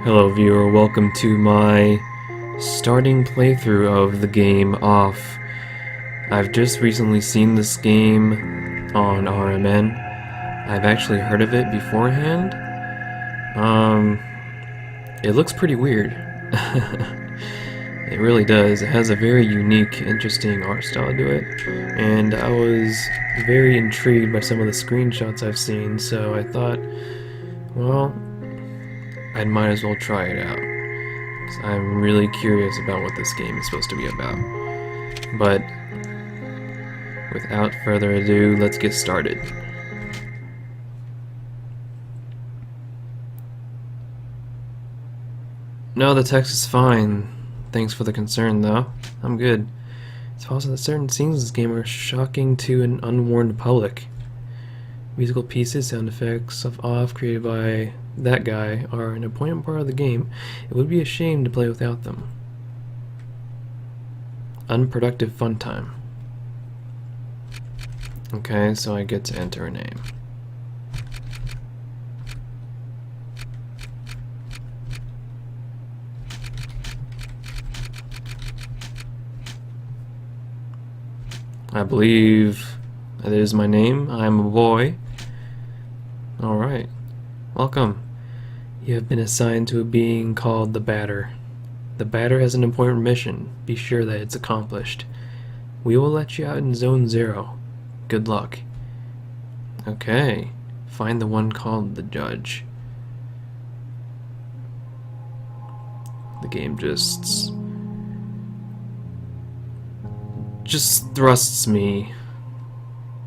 Hello viewer, welcome to my starting playthrough of the game Off. I've just recently seen this game on RMN. I've actually heard of it beforehand. It looks pretty weird. It really does. It has a very unique, interesting art style to it. And I was very intrigued by some of the screenshots I've seen, so I thought, well, I might as well try it out. 'Cause I'm really curious about what this game is supposed to be about. But without further ado, let's get started. No, the text is fine. Thanks for the concern, though. I'm good. It's possible that certain scenes in this game are shocking to an unwarned public. Musical pieces, sound effects of Off created by that guy are an important part of the game. It would be a shame to play without them. Unproductive fun time. Okay, so I get to enter a name. I believe that is my name. I'm a boy. Alright. Welcome. You have been assigned to a being called the Batter. The Batter has an important mission. Be sure that it's accomplished. We will let you out in Zone 0. Good luck. Okay. Find the one called the Judge. The game just thrusts me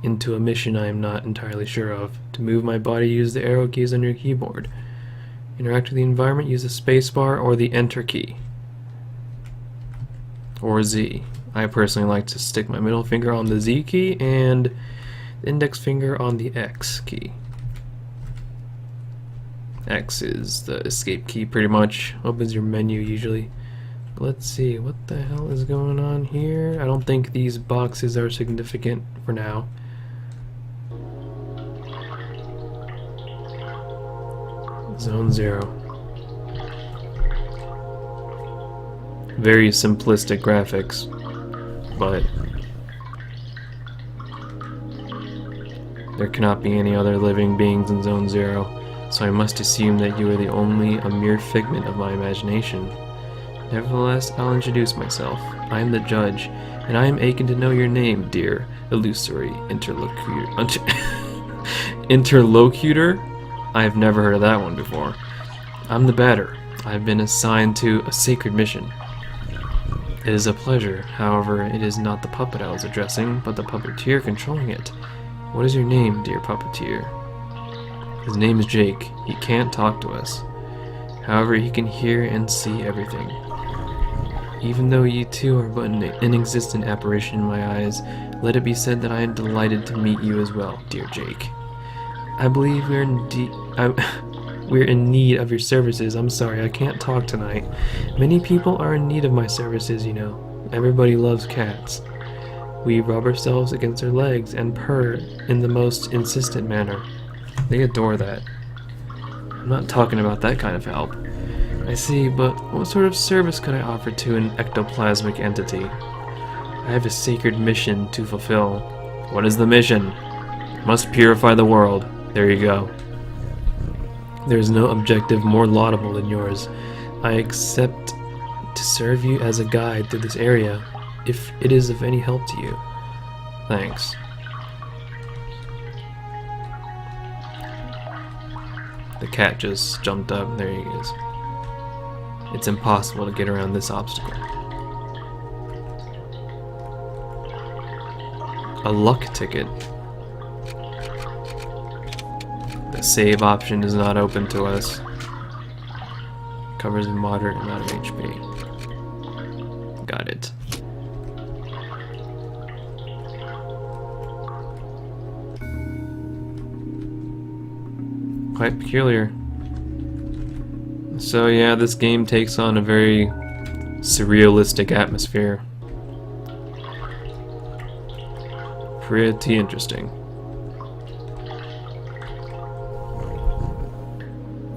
into a mission I am not entirely sure of. To move my body, use the arrow keys on your keyboard. Interact with the environment, use the spacebar or the enter key. Or Z. I personally like to stick my middle finger on the Z key and the index finger on the X key. X is the escape key, pretty much. Opens your menu usually. Let's see, what the hell is going on here? I don't think these boxes are significant for now. Zone 0. Very simplistic graphics, but there cannot be any other living beings in Zone 0, so I must assume that you are a mere figment of my imagination. Nevertheless, I'll introduce myself. I am the Judge, and I am aching to know your name, dear illusory interlocutor? I have never heard of that one before. I'm the Batter. I've been assigned to a sacred mission. It is a pleasure. However, it is not the puppet I was addressing, but the puppeteer controlling it. What is your name, dear puppeteer? His name is Jake. He can't talk to us. However, he can hear and see everything. Even though you two are but an inexistent apparition in my eyes, let it be said that I am delighted to meet you as well, dear Jake. I believe we're in need of your services. I'm sorry, I can't talk tonight. Many people are in need of my services, you know. Everybody loves cats. We rub ourselves against their legs and purr in the most insistent manner. They adore that. I'm not talking about that kind of help. I see, but what sort of service could I offer to an ectoplasmic entity? I have a sacred mission to fulfill. What is the mission? Must purify the world. There you go. There is no objective more laudable than yours. I accept to serve you as a guide through this area, if it is of any help to you. Thanks. The cat just jumped up. There he is. It's impossible to get around this obstacle. A luck ticket. The save option is not open to us. Covers a moderate amount of HP. Got it. Quite peculiar. So yeah, this game takes on a very surrealistic atmosphere. Pretty interesting.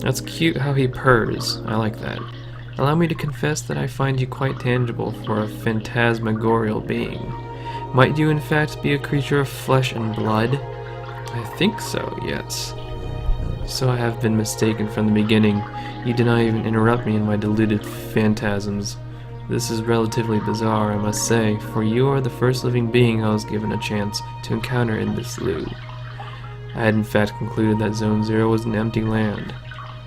That's cute how he purrs. I like that. Allow me to confess that I find you quite tangible for a phantasmagorial being. Might you in fact be a creature of flesh and blood? I think so, yes. So I have been mistaken from the beginning. You did not even interrupt me in my deluded phantasms. This is relatively bizarre, I must say, for you are the first living being I was given a chance to encounter in this loo. I had in fact concluded that Zone 0 was an empty land.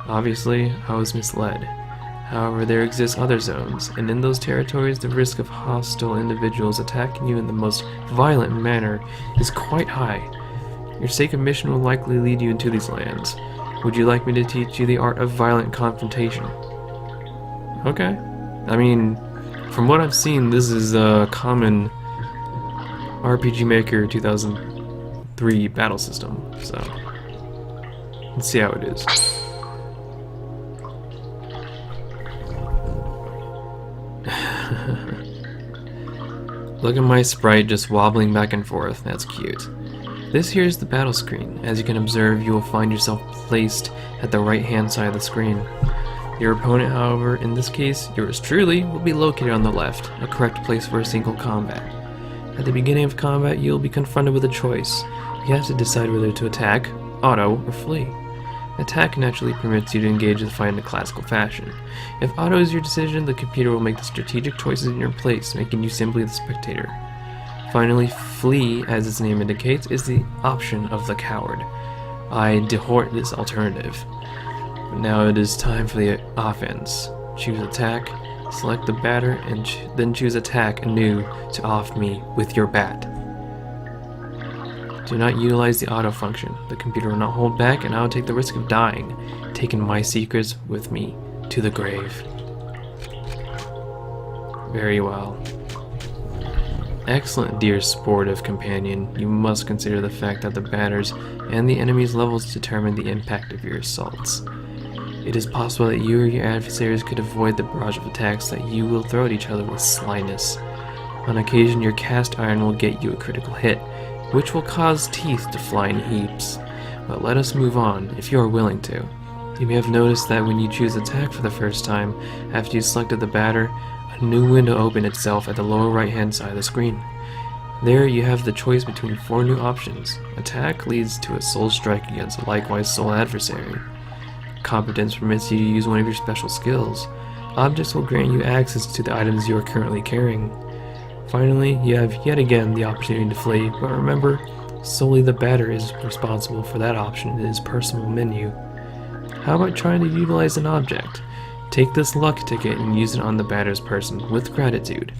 Obviously, I was misled. However, there exist other zones, and in those territories the risk of hostile individuals attacking you in the most violent manner is quite high. Your sacred mission will likely lead you into these lands. Would you like me to teach you the art of violent confrontation? Okay. I mean, from what I've seen, this is a common RPG Maker 2003 battle system, so let's see how it is. Look at my sprite just wobbling back and forth, that's cute. This here is the battle screen. As you can observe, you will find yourself placed at the right hand side of the screen. Your opponent, however, in this case, yours truly, will be located on the left, a correct place for a single combat. At the beginning of combat, you will be confronted with a choice. You have to decide whether to attack, auto, or flee. Attack naturally permits you to engage the fight in a classical fashion. If auto is your decision, the computer will make the strategic choices in your place, making you simply the spectator. Finally, flee, as its name indicates, is the option of the coward. I dehort this alternative. But now it is time for the offense. Choose attack, select the batter, and then choose attack anew to off me with your bat. Do not utilize the auto function. The computer will not hold back, and I will take the risk of dying, taking my secrets with me to the grave. Very well. Excellent, dear sportive companion. You must consider the fact that the batters and the enemy's levels determine the impact of your assaults. It is possible that you or your adversaries could avoid the barrage of attacks that you will throw at each other with slyness. On occasion, your cast iron will get you a critical hit, which will cause teeth to fly in heaps. But let us move on, if you are willing to. You may have noticed that when you choose attack for the first time, after you selected the batter, a new window opened itself at the lower right hand side of the screen. There you have the choice between 4 new options. Attack leads to a soul strike against a likewise soul adversary. Competence permits you to use one of your special skills. Objects will grant you access to the items you are currently carrying. Finally, you have yet again the opportunity to flee, but remember, solely the batter is responsible for that option in his personal menu. How about trying to utilize an object? Take this luck ticket and use it on the batter's person with gratitude.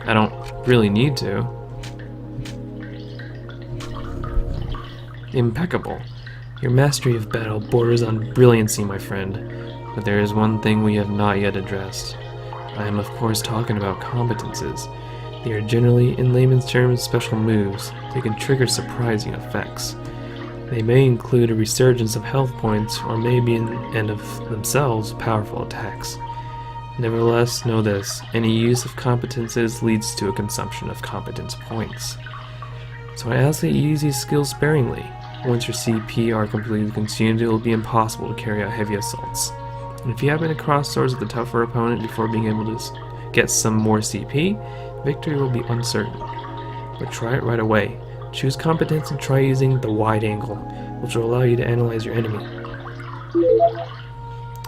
I don't really need to. Impeccable. Your mastery of battle borders on brilliancy, my friend. But there is one thing we have not yet addressed. I am of course talking about competences. They are generally, in layman's terms, special moves. They can trigger surprising effects. They may include a resurgence of health points, or maybe in and of themselves powerful attacks. Nevertheless, know this, any use of competences leads to a consumption of competence points. So I ask that you use these skills sparingly. Once your CP are completely consumed, it will be impossible to carry out heavy assaults. And if you happen to cross swords with a tougher opponent before being able to get some more CP, victory will be uncertain. But try it right away. Choose competence and try using the wide angle, which will allow you to analyze your enemy.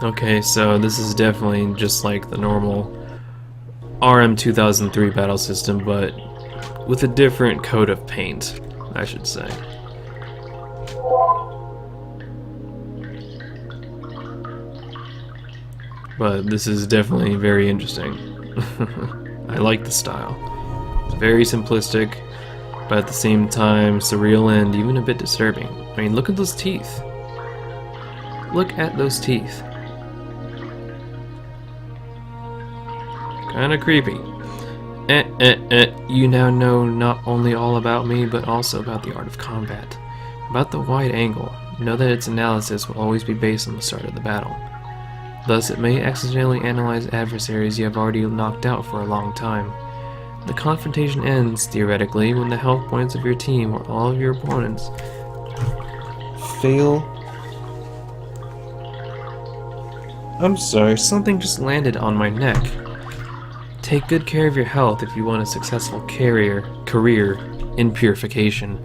Okay, so this is definitely just like the normal RM 2003 battle system, but with a different coat of paint, I should say. But this is definitely very interesting. I like the style. It's very simplistic, but at the same time surreal and even a bit disturbing. I mean, look at those teeth. Look at those teeth. Kinda creepy. You now know not only all about me, but also about the art of combat. About the wide angle, know that its analysis will always be based on the start of the battle. Thus, it may accidentally analyze adversaries you have already knocked out for a long time. The confrontation ends, theoretically, when the health points of your team or all of your opponents fail. I'm sorry, something just landed on my neck. Take good care of your health if you want a successful career in purification.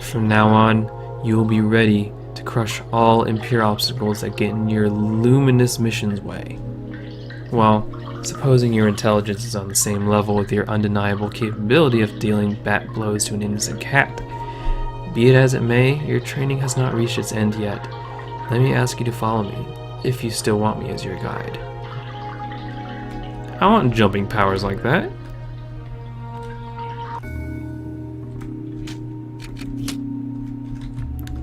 From now on, you will be ready to crush all impure obstacles that get in your luminous mission's way. Well, supposing your intelligence is on the same level with your undeniable capability of dealing bat blows to an innocent cat. Be it as it may, your training has not reached its end yet. Let me ask you to follow me, if you still want me as your guide. I want jumping powers like that.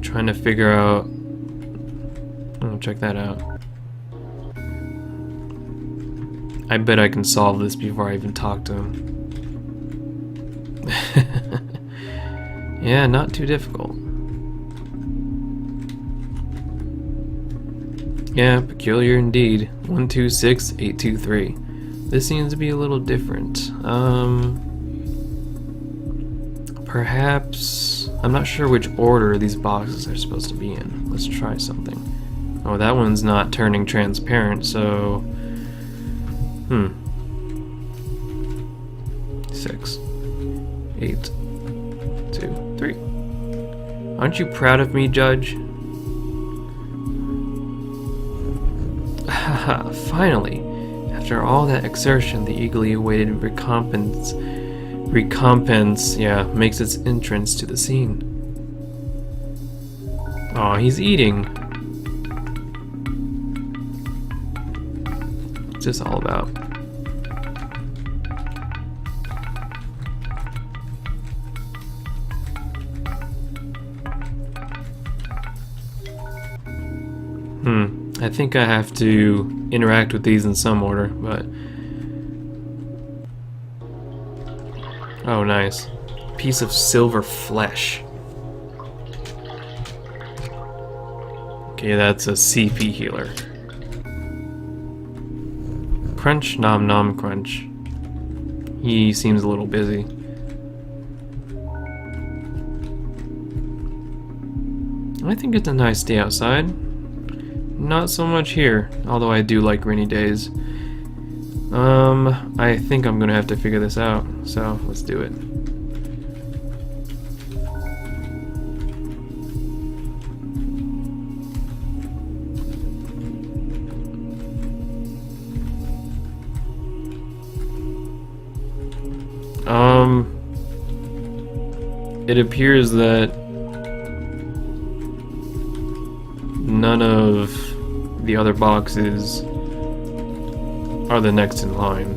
Trying to figure out... Oh, check that out. I bet I can solve this before I even talk to him. Yeah, not too difficult. Yeah, peculiar indeed. 126823. This seems to be a little different. Perhaps... I'm not sure which order these boxes are supposed to be in. Let's try something. Oh, that one's not turning transparent, so... 6, 8, 2, 3. Aren't you proud of me, Judge? Haha, finally! After all that exertion, the eagerly awaited recompense, makes its entrance to the scene. Aw, he's eating. What's this all about? I think I have to interact with these in some order, but... Oh, nice. Piece of silver flesh. Okay, that's a CP healer. Crunch, nom nom crunch. He seems a little busy. I think it's a nice day outside. Not so much here, although I do like rainy days. I think I'm gonna have to figure this out, so let's do it. It appears that none of the other boxes are the next in line.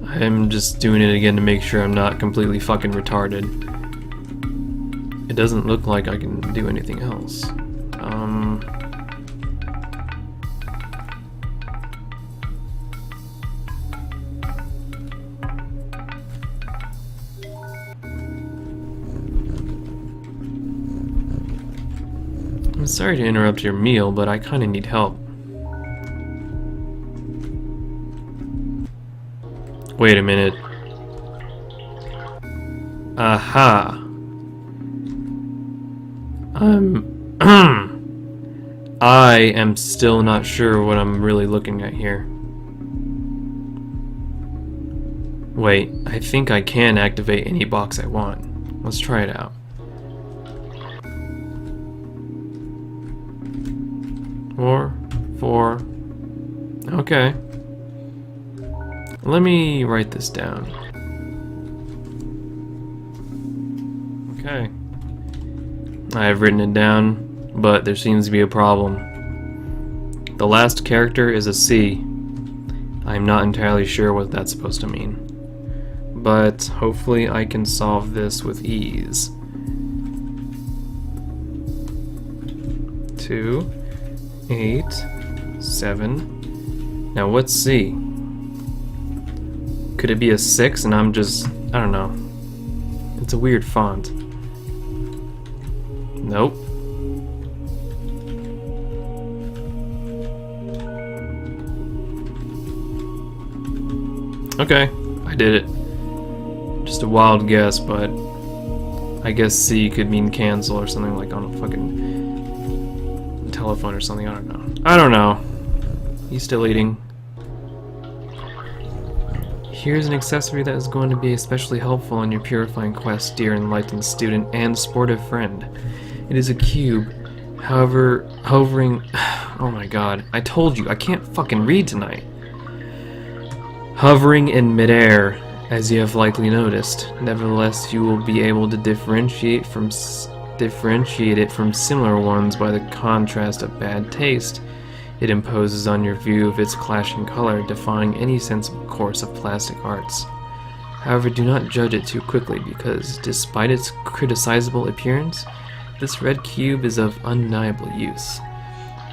I'm just doing it again to make sure I'm not completely fucking retarded. It doesn't look like I can do anything else. I'm sorry to interrupt your meal, but I kinda need help. Wait a minute. Aha. I am still not sure what I'm really looking at here. Wait, I think I can activate any box I want. Let's try it out. 4, 4. Okay. Let me write this down. Okay. I have written it down, but there seems to be a problem. The last character is a C. I'm not entirely sure what that's supposed to mean. But hopefully I can solve this with ease. 2, 8, 7. Now what's C? Could it be a 6 and I'm just... I don't know. It's a weird font. Nope. Okay, I did it. Just a wild guess, but I guess C could mean cancel or something, like on a fucking telephone or something. I don't know. I don't know. He's still eating. Here's an accessory that is going to be especially helpful on your purifying quest, dear enlightened student and sportive friend. It is a cube. However, hovering... Oh my god. I told you, I can't fucking read tonight. Hovering in midair, as you have likely noticed. Nevertheless, you will be able to differentiate it from similar ones by the contrast of bad taste it imposes on your view of its clashing color, defying any sensible course of plastic arts. However, do not judge it too quickly, because, despite its criticizable appearance, this red cube is of undeniable use.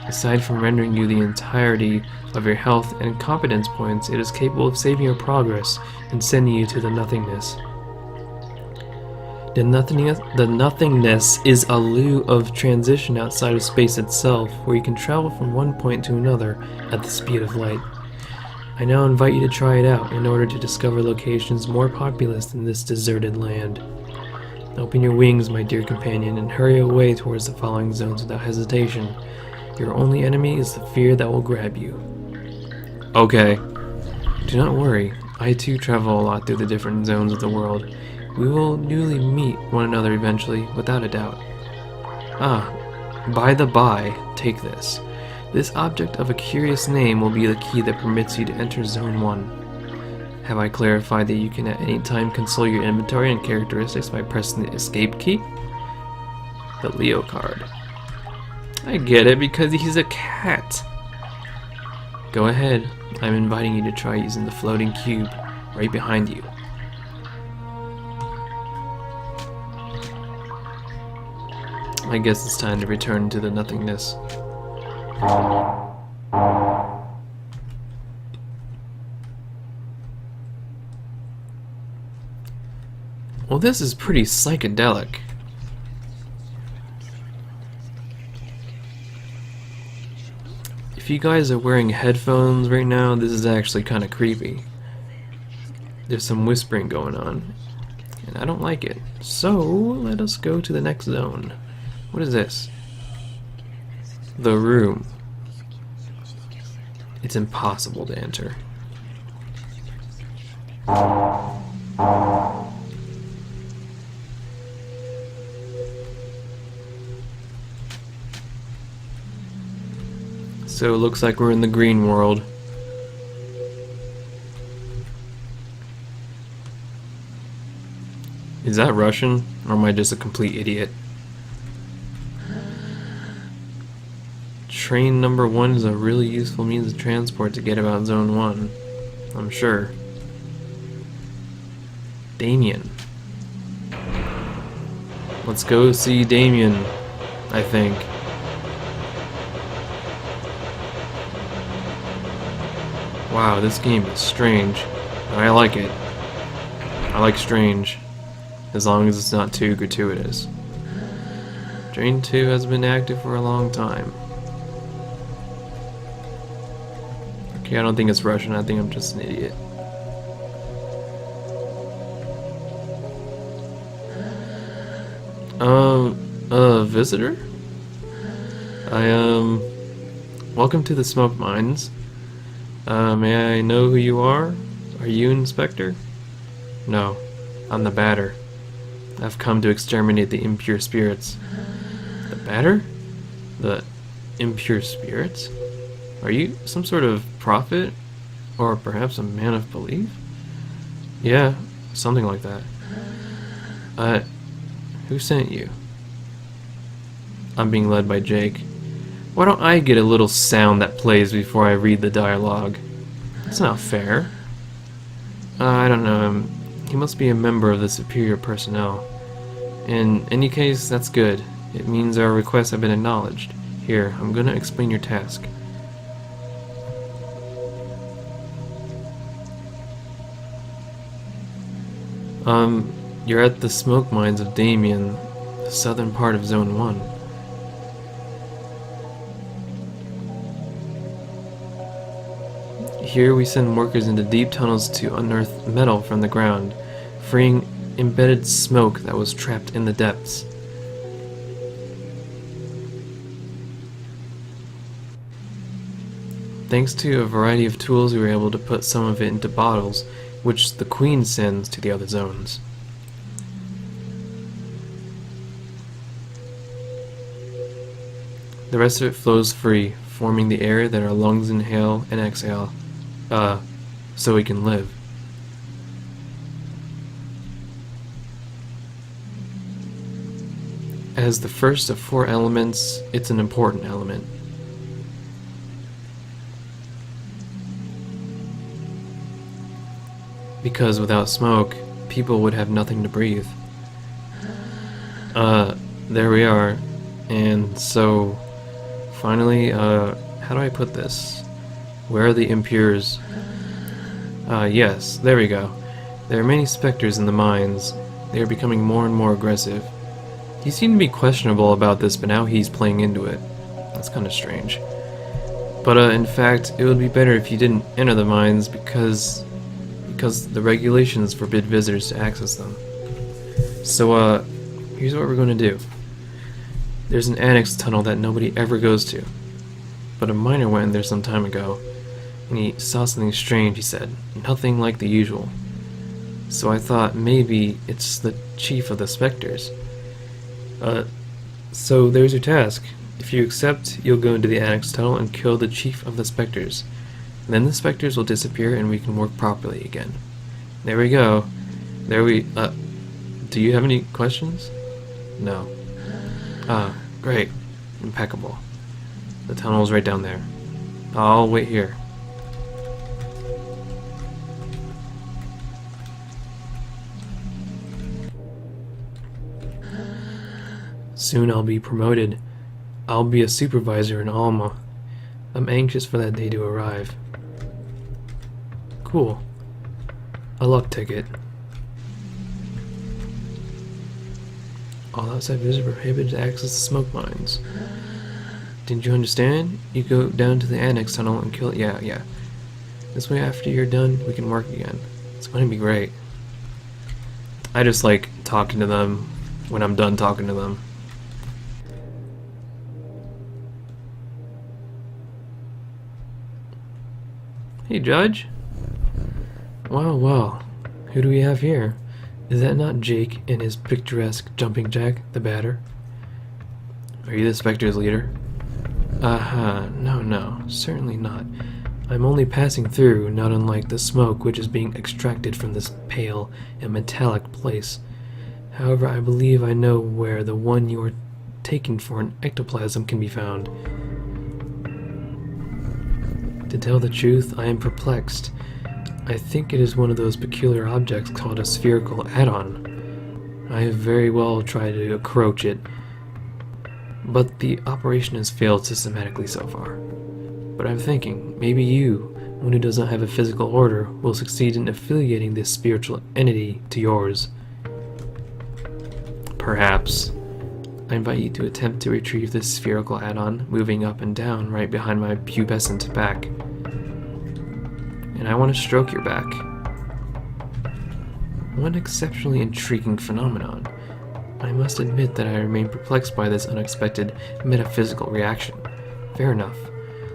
Aside from rendering you the entirety of your health and competence points, it is capable of saving your progress and sending you to the nothingness. The nothingness is a lieu of transition outside of space itself, where you can travel from one point to another at the speed of light. I now invite you to try it out in order to discover locations more populous than this deserted land. Open your wings, my dear companion, and hurry away towards the following zones without hesitation. Your only enemy is the fear that will grab you. Okay. Do not worry, I too travel a lot through the different zones of the world. We will newly meet one another eventually, without a doubt. Ah, by the by, take this. This object of a curious name will be the key that permits you to enter Zone 1. Have I clarified that you can at any time console your inventory and characteristics by pressing the escape key? The Leo card. I get it, because he's a cat. Go ahead, I'm inviting you to try using the floating cube right behind you. I guess it's time to return to the nothingness. Well, this is pretty psychedelic. If you guys are wearing headphones right now, this is actually kind of creepy. There's some whispering going on, and I don't like it. So, let us go to the next zone. What is this? The room. It's impossible to enter. So it looks like we're in the green world. Is that Russian, or am I just a complete idiot? Train number 1 is a really useful means of transport to get about Zone 1, I'm sure. Damien. Let's go see Damien, I think. Wow, this game is strange. I like it. I like strange, as long as it's not too gratuitous. Train 2 has been active for a long time. Okay, I don't think it's Russian, I think I'm just an idiot. Visitor? Welcome to the smoke mines. May I know who you are? Are you Inspector? No, I'm the Batter. I've come to exterminate the impure spirits. The Batter? The impure spirits? Are you some sort of prophet? Or perhaps a man of belief? Yeah, something like that. Who sent you? I'm being led by Jake. Why don't I get a little sound that plays before I read the dialogue? That's not fair. I don't know him. He must be a member of the superior personnel. In any case, that's good. It means our requests have been acknowledged. Here, I'm gonna explain your task. You're at the smoke mines of Damien, the southern part of Zone 1. Here we send workers into deep tunnels to unearth metal from the ground, freeing embedded smoke that was trapped in the depths. Thanks to a variety of tools, we were able to put some of it into bottles, which the Queen sends to the other zones. The rest of it flows free, forming the air that our lungs inhale and exhale, so we can live. As the first of 4 elements, it's an important element. Because without smoke, people would have nothing to breathe. There we are. And so, finally, how do I put this? Where are the impures? Yes, there we go. There are many specters in the mines. They are becoming more and more aggressive. He seemed to be questionable about this, but now he's playing into it. That's kind of strange. But in fact, it would be better if you didn't enter the mines because the regulations forbid visitors to access them. So here's what we're going to do. There's an annex tunnel that nobody ever goes to. But a miner went in there some time ago, and he saw something strange, he said. Nothing like the usual. So I thought maybe it's the chief of the specters. So there's your task. If you accept, you'll go into the annex tunnel and kill the chief of the specters. Then the specters will disappear and we can work properly again. There we go. Do you have any questions? No. Great. Impeccable. The tunnel's right down there. I'll wait here. Soon I'll be promoted. I'll be a supervisor in Alma. I'm anxious for that day to arrive. Cool. A luck ticket. All outside visitors are prohibited to access the smoke mines. Didn't you understand? You go down to the annex tunnel and kill it. Yeah. This way after you're done, we can work again. It's going to be great. I just like talking to them when I'm done talking to them. Hey, Judge. Wow. Who do we have here? Is that not Jake and his picturesque jumping jack, the batter? Are you the Spectre's leader? No, certainly not. I'm only passing through, not unlike the smoke which is being extracted from this pale and metallic place. However, I believe I know where the one you are taking for an ectoplasm can be found. To tell the truth, I am perplexed. I think it is one of those peculiar objects called a spherical add-on. I have very well tried to approach it, but the operation has failed systematically so far. But I'm thinking, maybe you, one who does not have a physical order, will succeed in affiliating this spiritual entity to yours. Perhaps. I invite you to attempt to retrieve this spherical add-on, moving up and down right behind my pubescent back. And I want to stroke your back. One exceptionally intriguing phenomenon. I must admit that I remain perplexed by this unexpected metaphysical reaction. Fair enough.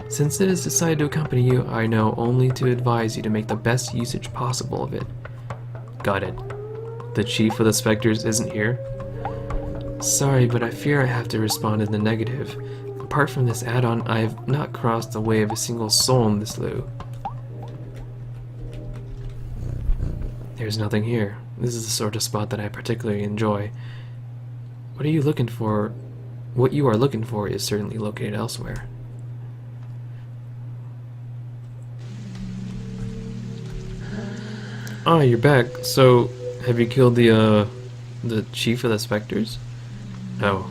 Since it has decided to accompany you, I know only to advise you to make the best usage possible of it. Got it. The chief of the specters isn't here? Sorry, but I fear I have to respond in the negative. Apart from this add-on, I have not crossed the way of a single soul in this loo. There's nothing here. This is the sort of spot that I particularly enjoy. What are you looking for? What you are looking for is certainly located elsewhere. Ah, you're back. So, have you killed the chief of the specters? No.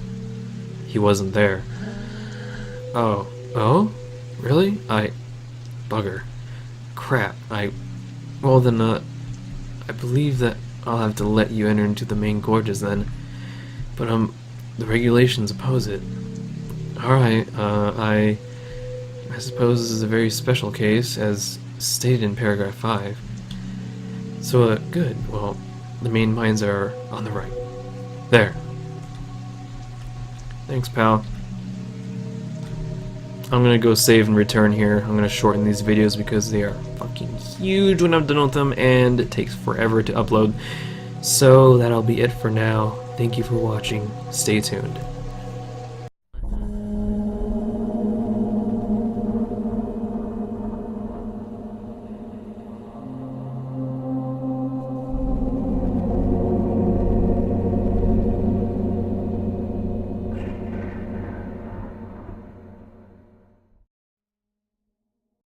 He wasn't there. Oh? Really? Bugger. Crap. Well then, I believe that I'll have to let you enter into the main gorges then. But, the regulations oppose it. Alright, I suppose this is a very special case, as stated in paragraph 5. So, good. Well, the main mines are on the right. There. Thanks, pal. I'm gonna go save and return here. I'm gonna shorten these videos because they are fucking huge when I'm done with them, and it takes forever to upload. So that'll be it for now. Thank you for watching. Stay tuned.